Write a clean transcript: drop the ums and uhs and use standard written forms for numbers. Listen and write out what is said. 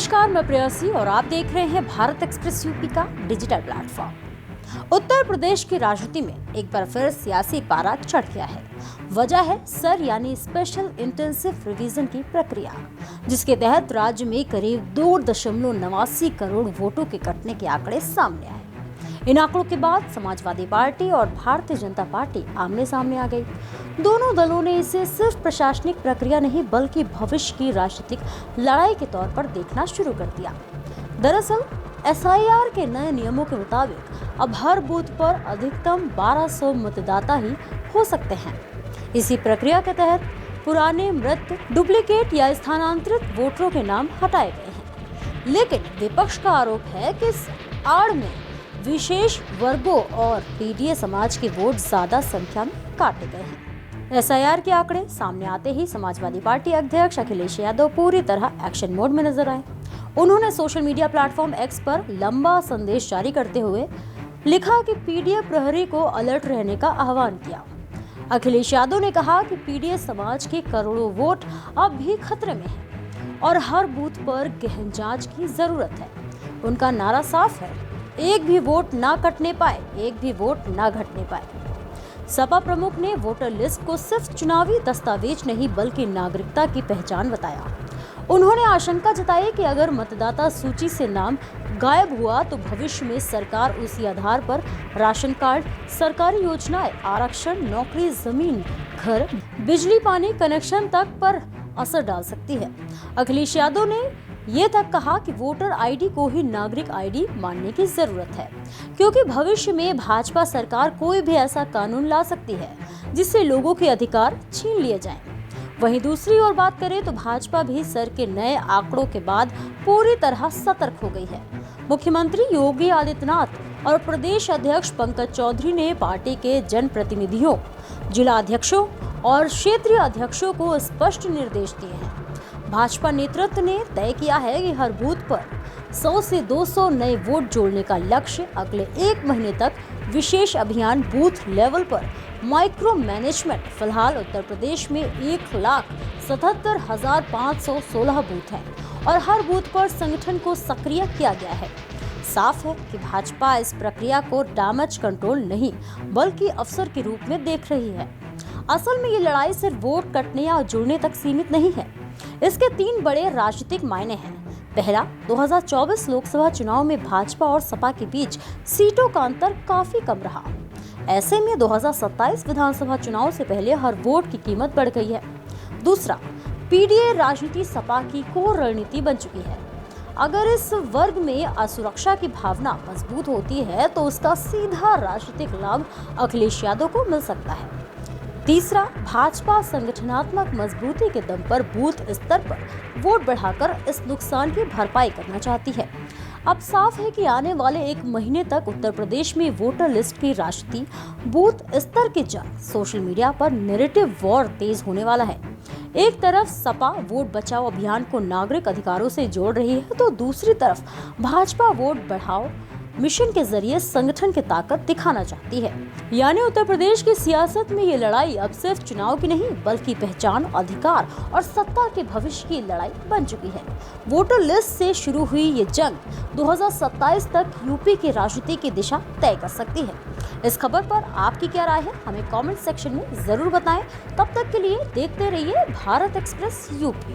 नमस्कार, मैं प्रेयसी और आप देख रहे हैं भारत एक्सप्रेस यूपी का डिजिटल प्लेटफॉर्म। उत्तर प्रदेश की राजनीति में एक बार फिर सियासी पारा चढ़ गया है। वजह है सर यानी स्पेशल इंटेंसिव रिवीजन की प्रक्रिया, जिसके तहत राज्य में करीब 2.89 करोड़ वोटों के कटने के आंकड़े सामने आए। इन आंकड़ों के बाद समाजवादी पार्टी और भारतीय जनता पार्टी आमने सामने आ गई। दोनों दलों ने इसे सिर्फ प्रशासनिक प्रक्रिया नहीं बल्कि भविष्य की राजनीतिक लड़ाई के तौर पर देखना शुरू कर दिया। दरअसल एसआईआर के नए नियमों के मुताबिक अब हर बूथ पर अधिकतम 1200 मतदाता ही हो सकते हैं। इसी प्रक्रिया के तहत पुराने मृत, डुप्लीकेट या स्थानांतरित वोटरों के नाम हटाए गए हैं। लेकिन विपक्ष का आरोप है कि इस आड़ में विशेष वर्गों और पीडीए समाज के वोट ज्यादा संख्या में काटे गए हैं। एसआईआर के आंकड़े सामने आते ही समाजवादी पार्टी अध्यक्ष अखिलेश यादव पूरी तरह एक्शन मोड में नजर आए। उन्होंने सोशल मीडिया प्लेटफॉर्म एक्स पर लंबा संदेश जारी करते हुए लिखा कि पीडीए प्रहरी को अलर्ट रहने का आह्वान किया। अखिलेश यादव ने कहा कि पीडीए समाज के करोड़ों वोट अब भी खतरे में हैं और हर बूथ पर गहन जांच की जरूरत है। उनका नारा साफ है, एक भी वोट ना कटने पाए, एक भी वोट ना घटने पाए। सपा प्रमुख ने वोटर लिस्ट को सिर्फ चुनावी दस्तावेज नहीं बल्कि नागरिकता की पहचान बताया। उन्होंने आशंका जताई कि अगर मतदाता सूची से नाम गायब हुआ तो भविष्य में सरकार उसी आधार पर राशन कार्ड, सरकारी योजनाएं, आरक्षण, नौकरी, जमीन, घर, बिजली पानी कनेक्शन तक पर असर डाल सकती है। अखिलेश यादव ने ये तक कहा कि वोटर आईडी को ही नागरिक आईडी मानने की जरूरत है, क्योंकि भविष्य में भाजपा सरकार कोई भी ऐसा कानून ला सकती है जिससे लोगों के अधिकार छीन लिए जाएं। वहीं दूसरी ओर बात करें तो भाजपा भी सर के नए आंकड़ों के बाद पूरी तरह सतर्क हो गई है। मुख्यमंत्री योगी आदित्यनाथ और प्रदेश अध्यक्ष पंकज चौधरी ने पार्टी के जनप्रतिनिधियों, जिला अध्यक्षों और क्षेत्रीय अध्यक्षों को स्पष्ट निर्देश दिए हैं। भाजपा नेतृत्व ने तय किया है कि हर बूथ पर 100 से 200 नए वोट जोड़ने का लक्ष्य। अगले 1 महीने तक विशेष अभियान बूथ लेवल पर माइक्रो मैनेजमेंट। फिलहाल उत्तर प्रदेश में 1,77,516 बूथ हैं और हर बूथ पर संगठन को सक्रिय किया गया है। साफ है कि भाजपा इस प्रक्रिया को डैमेज कंट्रोल नहीं बल्कि अवसर के रूप में देख रही है। असल में ये लड़ाई सिर्फ वोट कटने या जुड़ने तक सीमित नहीं है। इसके 3 बड़े राजनीतिक मायने हैं। पहला, 2024 लोकसभा चुनाव में भाजपा और सपा के बीच सीटों का अंतर काफी कम रहा। ऐसे में 2027 विधानसभा चुनाव से पहले हर वोट की कीमत बढ़ गई है। दूसरा, पीडीए राजनीति सपा की कोर रणनीति बन चुकी है। अगर इस वर्ग में असुरक्षा की भावना मजबूत होती है तो उसका सीधा राजनीतिक लाभ अखिलेश यादव को मिल सकता है। तीसरा, भाजपा संगठनात्मक मजबूती के दम पर बूथ स्तर पर वोट बढ़ाकर इस नुकसान की भरपाई करना चाहती है। अब साफ है कि आने वाले 1 महीने तक उत्तर प्रदेश में वोटर लिस्ट की राजनीति, बूथ स्तर की जंग, सोशल मीडिया पर नैरेटिव वॉर तेज होने वाला है। एक तरफ सपा वोट बचाओ अभियान को नागरिक अधिकारों से जोड़ रही है तो दूसरी तरफ भाजपा वोट बढ़ाओ मिशन के जरिए संगठन की ताकत दिखाना चाहती है। यानी उत्तर प्रदेश की सियासत में ये लड़ाई अब सिर्फ चुनाव की नहीं बल्कि पहचान, अधिकार और सत्ता के भविष्य की लड़ाई बन चुकी है। वोटर लिस्ट से शुरू हुई ये जंग 2027 तक यूपी की राजनीति की दिशा तय कर सकती है। इस खबर पर आपकी क्या राय है, हमें कमेंट सेक्शन में जरूर बताएं। तब तक के लिए देखते रहिए भारत एक्सप्रेस यूपी।